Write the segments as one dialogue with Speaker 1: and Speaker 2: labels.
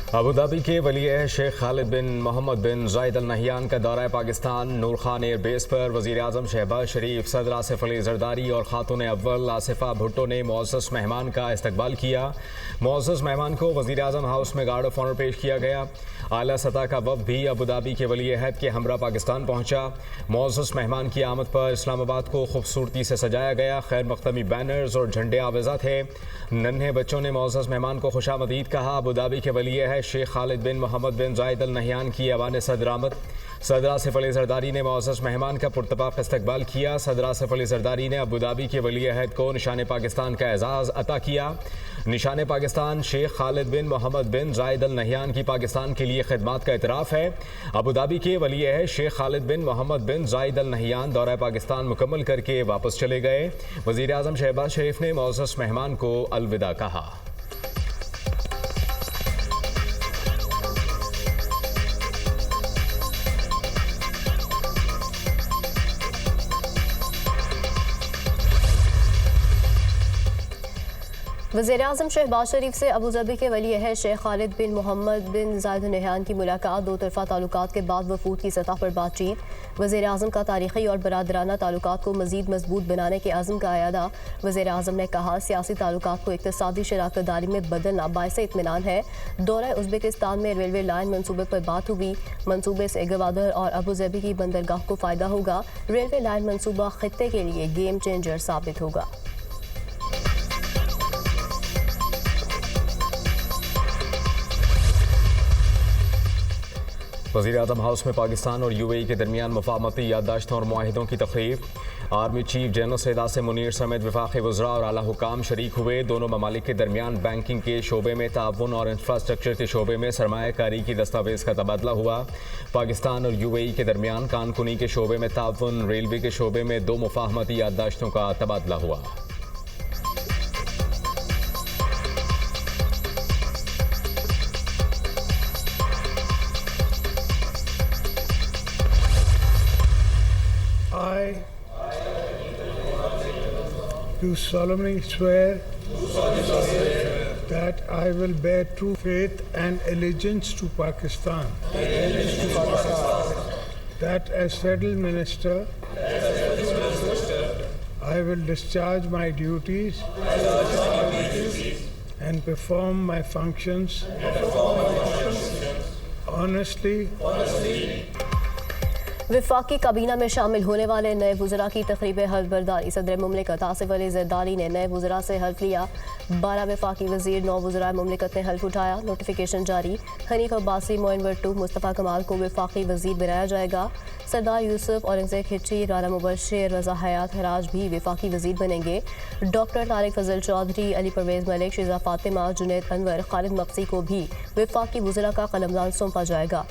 Speaker 1: Abu Dhabi के वली शेख खालिद बिन मोहम्मद बिन जायद Al Nahyan का दौरा पाकिस्तान। नूर खान एयरबेस पर वज़ीर आज़म शहबाज शरीफ, सदर आसिफ अली ज़रदारी और खातून अव्वल आसिफा भुट्टो ने मुअज़्ज़ज़ मेहमान का इस्तकबाल किया। मुअज़्ज़ज़ मेहमान को वज़ीर आज़म हाउस में गार्ड ऑफ ऑनर पेश किया गया। आला सतह का वफ़द भी अबूधाबी के वली अहद के हमरा पाकिस्तान पहुँचा। मुअज़्ज़ज़ मेहमान की आमद पर इस्लामाबाद को खूबसूरती से सजाया गया। खैर मकदमी बैनर्स और झंडे आवेज़ा थे। नन्हे बच्चों ने मुअज़्ज़ज़ मेहमान को खुशामदीद कहा। अबूधाबी के वली अहद शेख खालिद बिन मोहम्मद बिन जायद अल नहयान की ऐवान सदर आमद। सदर आसिफ अली ज़रदारी ने मुअज़्ज़ज़ मेहमान का पुरतपाक इस्तकबाल किया। सदर आसिफ अली ज़रदारी ने अबूधाबी के वली अहद को निशान पाकिस्तान का एजाज़ अता किया। निशान पाकिस्तान शेख खालिद बिन मोहम्मद बिन जायद अल नहयान की पाकिस्तान के लिए खिदमात का इतराफ़ है। अबूधाबी के वली अहद शेख खालिद बिन मोहम्मद बिन जायद अल नहयान दौरा पाकिस्तान मुकम्मल करके वापस चले गए। वज़ीर आज़म शहबाज शरीफ ने मुअज़्ज़ज़ मेहमान को अलविदा कहा।
Speaker 2: वज़ीर-ए-आज़म शहबाज शरीफ से अबूधाबी के वली अहद शेख खालिद बिन मोहम्मद बिन जायद अल नहयान की मुलाकात। दो तरफ़ा ताल्लुकात के बाद वफूद की सतह पर बातचीत। वज़ीर-ए-आज़म का तारीख़ी और बरादराना ताल्लुकात को मज़ीद मजबूत बनाने के अज़्म का अयादा। वज़ीर-ए-आज़म ने कहा, सियासी ताल्लुकात को इक़्तिसादी शराकत दारी में बदलना बाइस इत्मीनान है। दौरा उज़्बेकिस्तान में रेलवे लाइन मनसूबे पर बात हुई। मनसूबे से गवादर और अबूधाबी की बंदरगाह को फ़ायदा होगा। रेलवे लाइन मनसूबा खित्ते के लिए गेम चेंजर साबित होगा।
Speaker 1: वज़ीर आज़म हाउस में पाकिस्तान और UAE के दरमियान मुफाहमती याददाश्तों और मुआहिदों की तकरीब। Army chief general Syed Asim Munir समेत वफाकी वज़रा और आला हुकाम शरीक हुए। दोनों ममालिक के दरमियान बैंकिंग के शोबे में ताउन और इंफ्रास्ट्रक्चर के शोबे में सरमायाकारी की दस्तावेज़ का तबादला हुआ। पाकिस्तान और UAE के दरमियान कानकुनी के शोबे में ताउन, रेलवे के शोबे में 2 मुफाहमती याददाश्तों का तबादला हुआ।
Speaker 3: I do solemnly swear that I will bear true faith and allegiance to Pakistan, that as Federal Minister I will discharge my duties and perform my functions honestly,
Speaker 2: वफाकी काबीना में शामिल होने वाले नए वज़रा की तक़रीब हल्फ बर्दारी। सदर मुमलिकत आसिफ अली ज़रदारी ने नए वज़रा से हल्फ लिया। 12 वफाकी वज़ीर 9 वज़रा मुमलिकत ने हल्फ उठाया। नोटिफिकेशन जारी। हनीफ अब्बासी, मोइन भट्टू, मुस्तफ़ा कमाल को वफाकी वज़ीर बनाया जाएगा। सरदार यूसुफ, औरंगज़ेब खिच्ची, राना मुबश्शिर, रज़ा हयात हराज भी वफाकी वज़ीर बनेंगे। डॉक्टर तारिक फजल चौधरी, अली परवेज़ मलिक, शिज़ा फ़ातिमा, जुनैद अनवर, खालिद मक्सी को भी वफाकी वज़रा का कलमदान सौंपा जाएगा।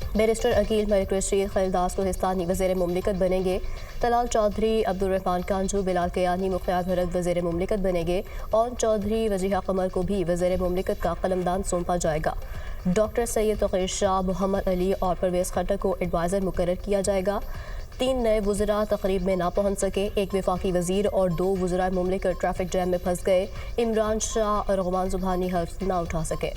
Speaker 2: बैरिस्टर अकील मलिक रशीद खलीलदास कोहिस्तानी वज़ीर मुमलिकत बनेंगे। तलाल चौधरी, अब्दुर्रहमान कांजू, बिलाल कयानी, मुख्तार भरत वज़ीर मुमलिकत बनेंगे और चौधरी वजीहा कमर को भी वज़ीर मुमलिकत का कलमदान सौंपा जाएगा। डॉक्टर सैयद तौक़ीर शाह, मोहम्मद अली और परवेज़ खट्टर को एडवाइज़र मुकर्रर किया जाएगा। 3 नए वज़रा तक़रीब में ना पहुँच सके। 1 वफाकी वज़ीर और 2 वज़रा मुमलिकत ट्रैफिक जैम में फंस गए। इमरान शाह और रुमान ज़ुबानी हल्फ ना उठा सके।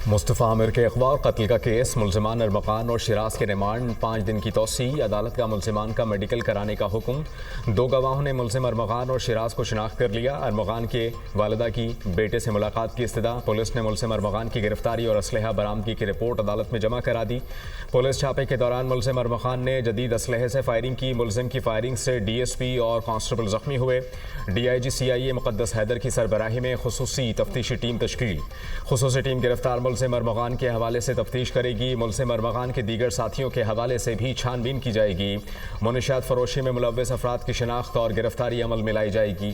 Speaker 1: मुस्तफ़ा आमिर के अगवा और कत्ल का केस, मुल्ज़िमान अरमग़ान और शिराज के रिमांड 5 दिन की तौसी। अदालत का मुल्ज़िमान का मेडिकल कराने का हुक्म। 2 गवाहों ने मुल्ज़िम अरमग़ान और शिराज को शिनाख्त कर लिया। अरमग़ान के वालिदा की बेटे से मुलाकात की इस्तदा। पुलिस ने मुल्ज़िम अरमग़ान की गिरफ्तारी और असलहा बरामदगी की रिपोर्ट अदालत में जमा करा दी। पुलिस छापे के दौरान मुल्ज़िम अरमग़ान ने जदीद असलहे से फायरिंग की। मुल्ज़िम की फायरिंग से DSP और कांस्टेबल ज़ख्मी हुए। DIG CIA मुक़द्दस हैदर की सरबराही में खुसूसी तफ्तीशी टीम तश्कील। खुसूसी टीम गिरफ्तार मुल्ज़िम अरमग़ान के हवाले से तफ्तीश करेगी। मुल्ज़िम अरमग़ान के दीगर साथियों के हवाले से भी छानबीन की जाएगी। मुनशियात फरोशी में मुलव्वस अफराद की शिनाख्त और गिरफ्तारी अमल में लाई जाएगी।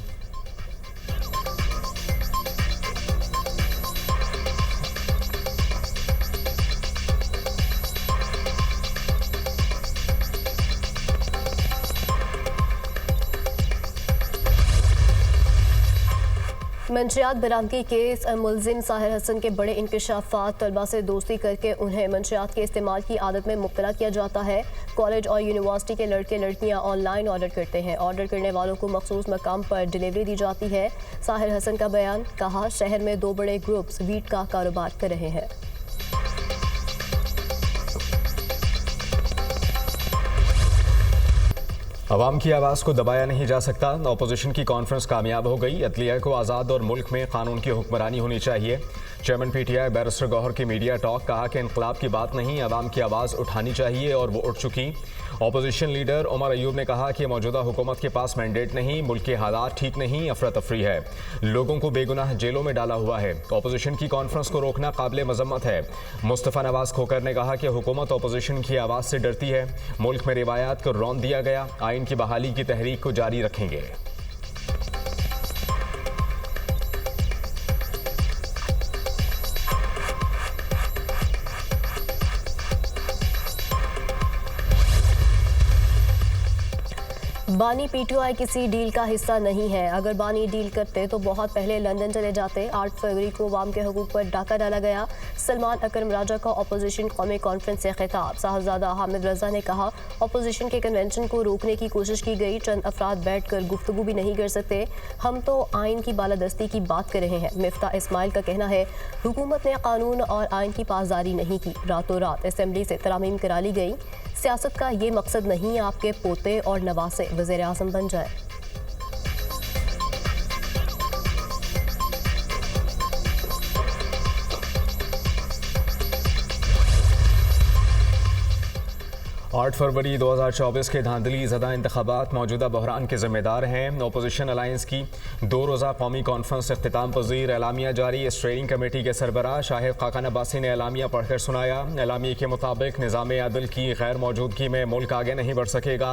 Speaker 2: मंशियात बरामदगी केस मुलजिम साहिर हसन के बड़े इंकशाफात। तलबा से दोस्ती करके उन्हें मंशियात के इस्तेमाल की आदत में मुब्तला किया जाता है। कॉलेज और यूनिवर्सिटी के लड़के लड़कियां ऑनलाइन ऑर्डर करते हैं। ऑर्डर करने वालों को मखसूस मकाम पर डिलीवरी दी जाती है। साहिर हसन का बयान, कहा शहर में 2 बड़े ग्रुप्स वीट का कारोबार कर रहे हैं।
Speaker 1: अवाम की आवाज़ को दबाया नहीं जा सकता। अपोजिशन की कॉन्फ्रेंस कामयाब हो गई। अदलिया को आज़ाद और मुल्क में कानून की हुक्मरानी होनी चाहिए। चेयरमैन PTI बैरिस्टर गौहर की मीडिया टॉक, कहा कि इनकलाब की बात नहीं, अवाम की आवाज़ उठानी चाहिए और वो उठ चुकी। अपोजिशन लीडर उमर अयूब ने कहा कि मौजूदा हुकूमत के पास मैंडेट नहीं, मुल्क के हालात ठीक नहीं, अफरा तफरी है, लोगों को बेगुनाह जेलों में डाला हुआ है। अपोजिशन की कॉन्फ्रेंस को रोकना काबिल मजम्मत है। मुस्तफ़ा नवाज खोकर ने कहा कि हुकूमत अपोजिशन की आवाज़ से डरती है। मुल्क में रिवायात को रौंद दिया गया, आइन की बहाली की तहरीक को जारी रखेंगे।
Speaker 2: बानी PTI किसी डील का हिस्सा नहीं है। अगर बानी डील करते तो बहुत पहले लंदन चले जाते। 8 फरवरी को अवाम के हकूक़ पर डाका डाला गया। सलमान अकरम राजा का अपोजिशन कौमी कॉन्फ्रेंस से खिताब। साहबजादा हामिद रजा ने कहा, अपोजिशन के कन्वेंशन को रोकने की कोशिश की गई, चंद अफराद बैठ कर गुफ्तगू भी नहीं कर सकते। हम तो आइन की बालादस्ती की बात कर रहे हैं। मिफ्ता इस्माइल का कहना है, हुकूमत ने कानून और आइन की पासदारी नहीं की, रातों रात असम्बली से तरामीम करा ली गई। सियासत का ये मकसद नहीं आपके पोते और नवासे वज़ीर आज़म बन जाए।
Speaker 1: आठ फरवरी 2024 के धांधली ज़दा इंतखाबात मौजूदा बहरान के ज़िम्मेदार हैं। अपोजिशन अलायंस की 2 रोज़ा कौमी कॉन्फ्रेंस इख्तिताम पजीर, एलामिया जारी। स्टेयरिंग कमेटी के सरबराह शाहिद खाकान अब्बासी ने एलामिया पढ़कर सुनाया। एलामिया के मुताबिक निज़ाम अदल की गैर मौजूदगी में मुल्क आगे नहीं बढ़ सकेगा।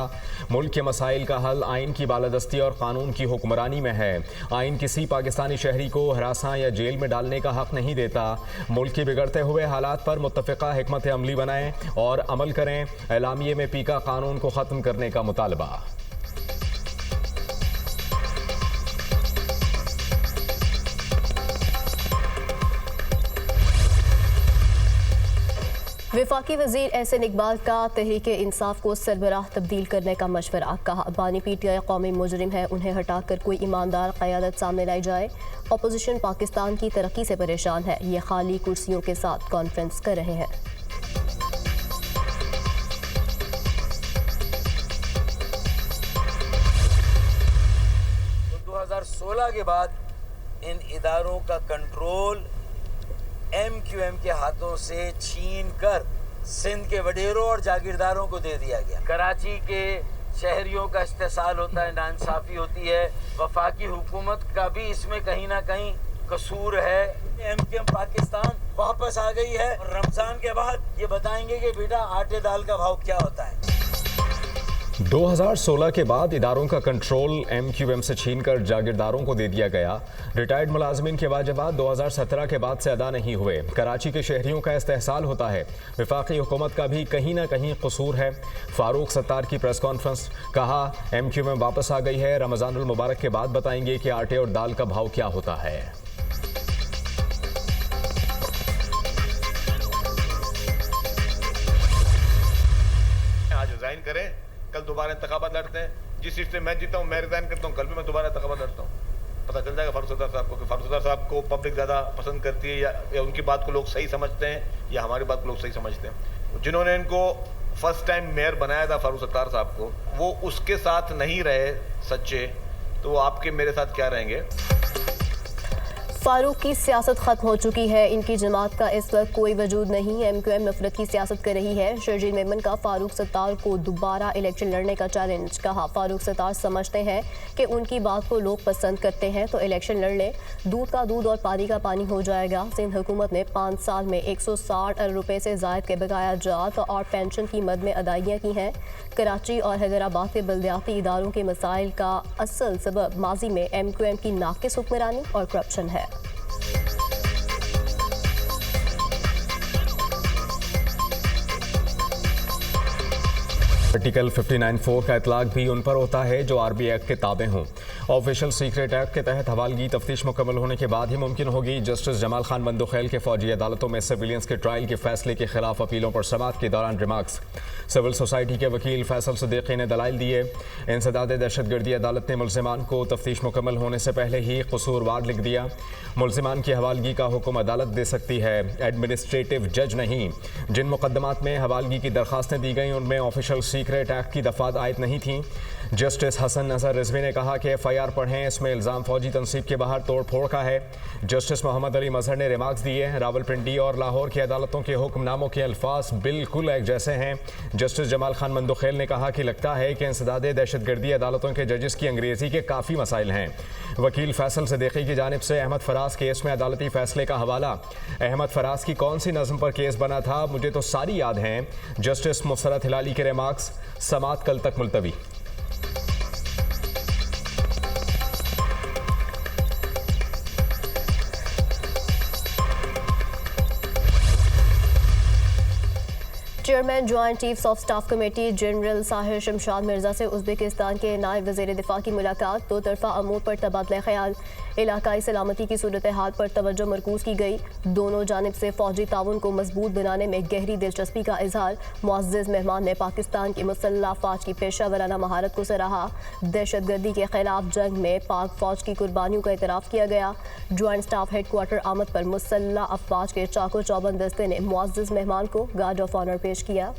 Speaker 1: मुल्क के मसाइल का हल आइन की बालादस्ती और कानून की हुक्मरानी में है। आइन किसी पाकिस्तानी शहरी को हरासा या जेल में डालने का हक नहीं देता। मुल्क के बिगड़ते हुए हालात पर मुत्तफ़िका हिकमत अमली बनाएं और अमल करें। एलामिया में पीका कानून को ख़त्म करने का मुतालबा।
Speaker 2: वफाकी वज़ीर एहसन इकबाल का तहरीक इंसाफ को सरबराह तब्दील करने का मशवरा। कहा, बानी PTI कौमी मुजरिम है, उन्हें हटाकर कोई ईमानदार क़यादत सामने लाई जाए। अपोजिशन पाकिस्तान की तरक्की से परेशान है, ये खाली कुर्सियों के साथ कॉन्फ्रेंस कर रहे हैं।
Speaker 4: 2016 के बाद इन इदारों का कंट्रोल MQM के हाथों से छीन कर सिंध के वडेरों और जागीरदारों को दे दिया गया। कराची के शहरियों का इस्तेसाल होता है, नाइंसाफ़ी होती है। वफाकी हुकूमत का भी इसमें कहीं ना कहीं कसूर है। MQM पाकिस्तान वापस आ गई है और रमज़ान के बाद ये बताएंगे कि बेटा आटे दाल का भाव क्या होता है।
Speaker 1: 2016 के बाद इदारों का कंट्रोल MQM से छीनकर जागीरदारों को दे दिया गया। रिटायर्ड मुलाजमीन के वाजिबात 2017 के बाद से अदा नहीं हुए। कराची के शहरियों का इस्तेहसाल होता है। वफाकी हुकूमत का भी कहीं ना कहीं कसूर है। फारूक सत्तार की प्रेस कॉन्फ्रेंस, कहा MQM वापस आ गई है। रमज़ानुल मुबारक के बाद बताएंगे कि आटे और दाल का भाव क्या होता है।
Speaker 5: आज रिजाइन करें, कल दोबारा इंतखाबात लड़ते हैं। जिस सीट से मैं जीता हूँ मैं रिजाइन करता हूँ, कल भी मैं दोबारा इंतखाबात लड़ता हूँ। पता चल जाएगा फारूक सत्तार साहब को कि फारूक सत्तार साहब को पब्लिक ज़्यादा पसंद करती है या उनकी बात को लोग सही समझते हैं या हमारी बात को लोग सही समझते हैं। जिन्होंने इनको फर्स्ट टाइम मेयर बनाया था फारूक सत्तार साहब को, वो उसके साथ नहीं रहे सच्चे, तो वो आपके मेरे साथ क्या रहेंगे।
Speaker 2: फारूक की सियासत खत्म हो चुकी है, इनकी जमात का इस वक्त कोई वजूद नहीं। MQM नफरत की सियासत कर रही है। शर्जील मेमन का फारूक सत्तार को दोबारा इलेक्शन लड़ने का चैलेंज। कहा, फारूक सत्तार समझते हैं कि उनकी बात को लोग पसंद करते हैं तो इलेक्शन लड़ लें, दूध का दूध और पानी का पानी हो जाएगा। सिंध हुकूमत ने 5 साल में 160 अरब रुपए से ज़ायद के बकाया जात और पेंशन की मद में अदायगियाँ की हैं। कराची और हैदराबाद के बल्दियाती इदारों के मसाइल का असल सबब माजी में MQM की नाकिस हुक्मरानी और करप्शन है। आर्टिकल 59(4) का इतलाक भी उन पर होता है जो RB एक्ट के ताबे हों।
Speaker 1: ऑफिशियल सीक्रेट एक्ट के तहत हवालगी तफ्तीश मुकम्मल होने के बाद ही मुमकिन होगी। जस्टिस जमाल खान बंदुखैल के फौजी अदालतों में सिविलियंस के ट्रायल के फैसले के खिलाफ अपीलों पर समाअत के दौरान रिमार्क्स। सिविल सोसाइटी के वकील फैसल सिद्दीकी ने दलाइल दिए। इंसदाद दहशतगर्दी अदालत ने मुल्जिमान को तफ्तीश मुकम्मल होने से पहले ही कसूरवार लिख दिया। मुल्जिमान की हवालगी का हुक्म अदालत दे सकती है, एडमिनिस्ट्रेटिव जज नहीं। जिन मुकदमात में हवालगी की दरखास्तें दी गई उनमें ऑफिशियल सीक्रेट एक्ट की दफात आयत नहीं थी। जस्टिस हसन नजर रिजवी ने कहा कि FIR पढ़ें, इसमें इल्ज़ाम फौजी तनसीब के बाहर तोड़ फोड़ का है। जस्टिस मोहम्मद अली मजहर ने रिमार्क्स दिए। रावलपिंडी और लाहौर की अदालतों के हुक्मनामों के अल्फाज बिल्कुल एक जैसे हैं। जस्टिस जमाल खान बंदुखैल ने कहा कि लगता है कि इंसदाद दहशतगर्दी अदालतों के जजेस की अंग्रेजी के काफ़ी मसाइल हैं। वकील फैसल सिद्दीकी की जानिब से अहमद फराज केस में अदालती फैसले का हवाला। अहमद फराज की कौन सी नज़म पर केस बना था, मुझे तो सारी याद हैं। जस्टिस मुसरत हिलाली के रिमार्क्स। समाअत कल तक मुलतवी।
Speaker 2: Chairman joint chiefs of staff committee general Sahir Shamshad Mirza से उज़्बेकिस्तान के नायब वज़ीर दिफा की मुलाकात। दो तरफा अमूर पर तबादला ख्याल, इलाकाई सलामती की सूरत हाल पर तवज्जो मरकूज की गई। दोनों जानिब से फौजी ताउन को मजबूत बनाने में गहरी दिलचस्पी का इजहार। मुअज़्ज़िज़ मेहमान ने पाकिस्तान की मुसल्लह फ़ौज की पेशा वराना महारत को सराहा। दहशतगर्दी के खिलाफ जंग में पाक फ़ौज की कुर्बानियों का इतराफ़ किया गया। ज्वाइंट स्टाफ हेडक्वार्टर आमद पर मुसल्लह अफ़वाज के चाको चौबंद दस्ते ने मुअज़्ज़िज़ मेहमान को गार्ड ऑफ ऑनर पेश किया।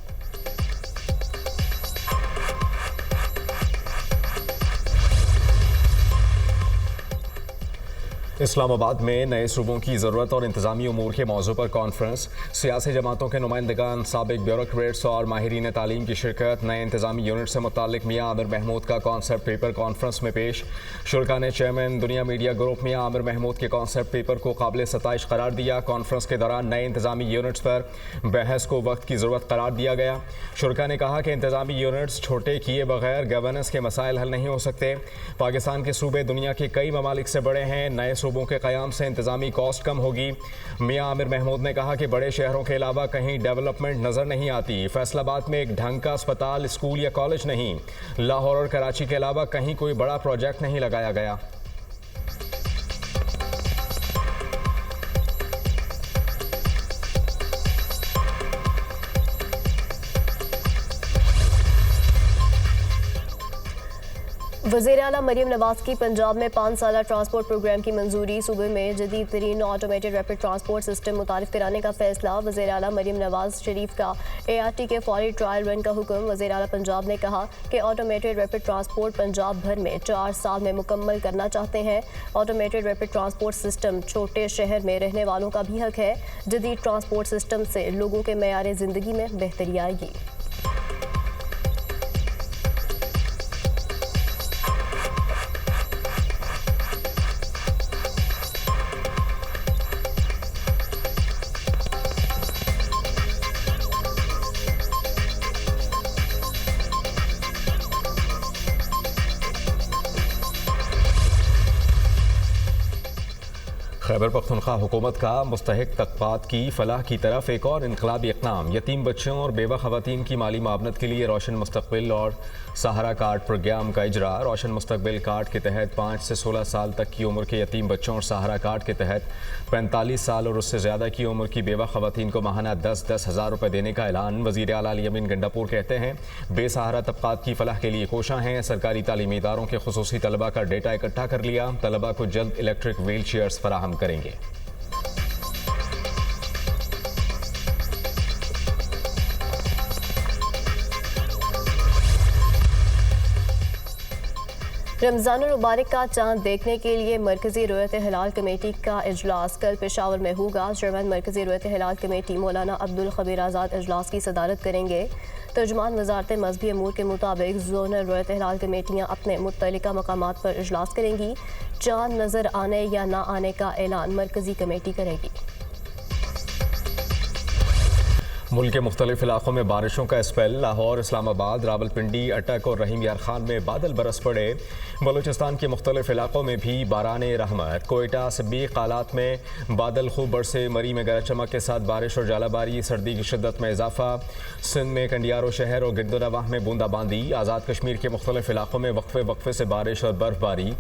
Speaker 1: इस्लामाबाद में नए सूबों की ज़रूरत और इंतज़ामी उमूर के मौजू पर कॉन्फ्रेंस। सियासी जमातों के नुमाइंदगान, साबिक ब्यूरोक्रेट्स और माहिरीन तालीम की शिरकत। नए इंतज़ामी यूनिट से मुतालिक मियाँ आमिर महमूद का कॉन्सेप्ट पेपर कॉन्फ्रेंस में पेश। शुरा ने चेयरमैन दुनिया मीडिया ग्रुप मियाँ आमिर महमूद के कॉन्सेप्ट पेपर को काबिल सताइश करार दिया। कॉन्फ्रेंस के दौरान नए इंतज़ामी यूनिट्स पर बहस को वक्त की ज़रूरत करार दिया गया। शुरा ने कहा कि इंतज़ामी यूनिट्स छोटे किए बगैर गवर्नेंस के मसाइल हल नहीं हो सकते। पाकिस्तान के सूबे दुनिया के कई ममालिक से बड़े हैं। नए सूबों के क़याम से इंतज़ामी कॉस्ट कम होगी। मियाँ आमिर महमूद ने कहा कि बड़े शहरों के अलावा कहीं डेवलपमेंट नज़र नहीं आती। फैसलाबाद में एक ढंग का अस्पताल, स्कूल या कॉलेज नहीं। लाहौर और कराची के अलावा कहीं कोई बड़ा प्रोजेक्ट नहीं लगाया गया।
Speaker 2: वज़ीर आला मरीम नवाज की पंजाब में 5 साला ट्रांसपोर्ट प्रोग्राम की मंजूरी। सूबे में जदीद तरीन ऑटोमेटेड रैपिड ट्रांसपोर्ट सिस्टम मुतारिफ कराने का फैसला। वज़ीर आला मरीम नवाज शरीफ का ART के फौरी ट्रायल रन का हुक्म। वज़ीर आला पंजाब ने कहा कि ऑटोमेटेड रैपिड ट्रांसपोर्ट पंजाब भर में 4 साल में मुकम्मल करना चाहते हैं। ऑटोमेटेड रैपिड ट्रांसपोर्ट सिस्टम छोटे शहर में रहने वालों का भी हक है। जदीद ट्रांसपोर्ट सिस्टम से लोगों के मेयार ज़िंदगी में बेहतरी आएगी।
Speaker 1: खैबर पख्तूनख्वा हुकूमत का मुस्तहिक तबकात की फलाह की तरफ एक और इनकलाबी इक़दाम। यतीम बच्चों और बेवा ख़वातीन की माली मुआवनत के लिए रोशन मुस्तकबिल और सहारा कार्ड प्रोग्राम का इजरा। रोशन मुस्तकबिल कार्ड के तहत 5 से 16 साल तक की उम्र के यतीम बच्चों और सहारा कार्ड के तहत 45 साल और उससे ज़्यादा की उम्र की बेवा ख़वातीन को माहाना 10-10 हज़ार रुपये देने का ऐलान। वज़ीर आला अली अमीन गंडापुर कहते हैं बेसहारा तबकात की फलाह के लिए कोशां हैं। सरकारी तालीमी इदारों के खुसूसी तलबा का डेटा इकट्ठा कर लिया। तलबा को जल्द इलेक्ट्रिक व्हील चेयर्स फराहम करेंगे।
Speaker 2: रमज़ान मुबारक का चांद देखने के लिए मरकज़ी रोयत हिलाल कमेटी का इजलास कल पेशावर में होगा। चेयरमैन मरकज़ी रोयत हिलाल कमेटी मौलाना अब्दुल खबीर आज़ाद इजलास की सदारत करेंगे। तर्जुमान वज़ारत मज़हबी अमूर के मुताबिक जोनल रोयत हिलाल कमेटियाँ अपने मुत्तलिका मकामात पर इजलास करेंगी। चांद नज़र आने या ना आने का ऐलान मरकज़ी कमेटी करेगी।
Speaker 1: मुल्क के मुख्तलिफ इलाकों में बारिशों का स्पेल। लाहौर, इस्लामाबाद, रावलपिंडी, अटक और रहीम यार खान में बादल बरस पड़े। बलूचिस्तान के मुख्तलिफ इलाकों में भी बाराने रहमत। कोयटा, सिब्बी, कालात में बादल खूब बरसे। मरी में गरज चमक के साथ बारिश और जालाबारी। सर्दी की शिद्दत में इजाफा। सिंध में कंडियारो शहर और गिरदोनवाह में बूंदाबांदी। आज़ाद कश्मीर के मुख्तलिफ इलाकों में वक्फे वक्फे से बारिश और बर्फबारी।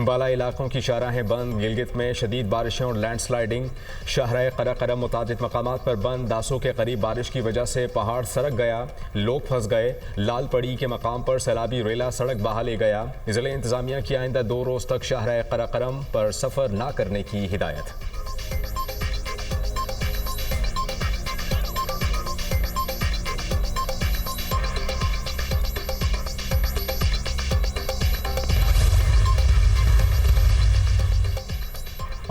Speaker 1: बाला इलाकों की शाहराहें बंद। गिलगित में शदीद बारिशें और लैंड स्लाइडिंग। शाहराह कराकरम मुतादिद मकामात पर बंद। दासों के करीब बारिश की वजह से पहाड़ सरक गया, लोग फंस गए। लाल पड़ी के मकाम पर सैलाबी रेला सड़क बहा ले गया। जिले इंतजामिया की आइंदा 2 रोज तक शाहराह कराकरम पर सफर न करने की हिदायत।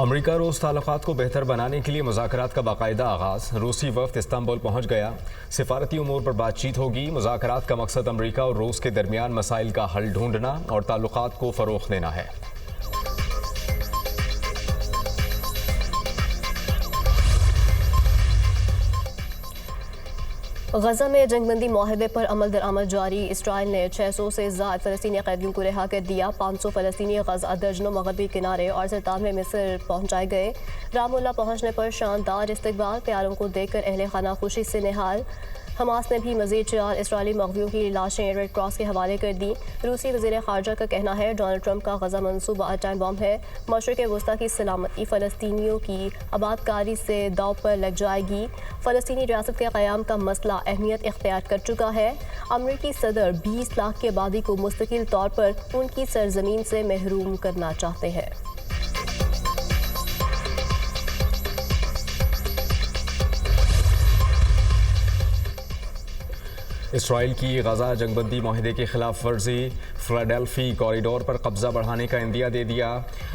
Speaker 1: अमरीका रूस ताल्लुकात को बेहतर बनाने के लिए मुज़ाकरात का बाकायदा आगाज़। रूसी वफ़द इस्तांबुल पहुँच गया। सिफारती उमूर पर बातचीत होगी। मुज़ाकरात का मकसद अमरीका और रूस के दरमियान मसाइल का हल ढूंढना और ताल्लुकात को फ़रोग़ देना है।
Speaker 2: गजा में जंगबंदी माहदे पर अमल दरामद जारी। इसराइल ने 600 से ज़ायद फ़लस्तीनी कैदियों को रिहा कर दिया। 500 फ़लस्तीनी गजा दर्जनों मगरबी किनारे और 97 मिस्र पहुँचाए गए। रामुल्ला पहुँचने पर शानदार इस्तकबाल। प्यारों को देखकर अहले खाना खुशी से निहाल। हमास ने भी मज़ीद 4 इसराइली मग़वियों की लाशें रेड क्रॉस के हवाले कर दी। रूसी वज़ीर ख़ारजा का कहना है डोनाल्ड ट्रंप का गजा मनसूबा अटैम बम है। मशरिक़ वस्ता की सलामती फ़लस्तीनियों की आबादकारी से दाव पर लग जाएगी। फ़लस्तीनी रियासत के क़याम का मसला अहमियत इख्तियार कर चुका है। अमरीकी सदर 20 लाख की आबादी को मुस्तकिल तौर पर उनकी सरजमीन से महरूम करना चाहते हैं।
Speaker 1: इसराइल की गजा जंगबंदी माहिदे की खिलाफ वर्जी। फिलाडेल्फी कॉरिडोर पर कब्जा बढ़ाने का इंदिया दे दिया।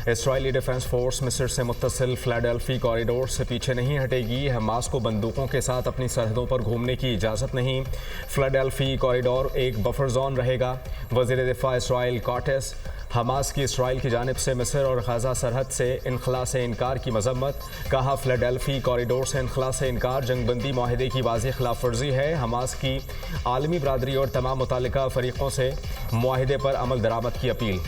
Speaker 1: इसराइली डिफेंस फोर्स मिस्र से मुत्तसिल फिलाडेल्फी कॉरिडोर से पीछे नहीं हटेगी। हमास को बंदूकों के साथ अपनी सरहदों पर घूमने की इजाज़त नहीं। फिलाडेल्फी कॉरिडोर एक बफर जोन रहेगा। वज़ीर दिफा इसराइल कॉटेस हमास की इसराइल की जानिब से मिस्र और गजा सरहद से इनखला से इनकार की मजम्मत। कहा फिलाडेल्फी कॉरिडोर से इनखला से इनकार जंगबंदी माहिदे की वाज़ेह खिलाफ वर्जी है। हमास की आलमी बरादरी और तमाम मुताल्लिका फ़रीक़ों से मुआहिदे पर अमल दरामद की अपील।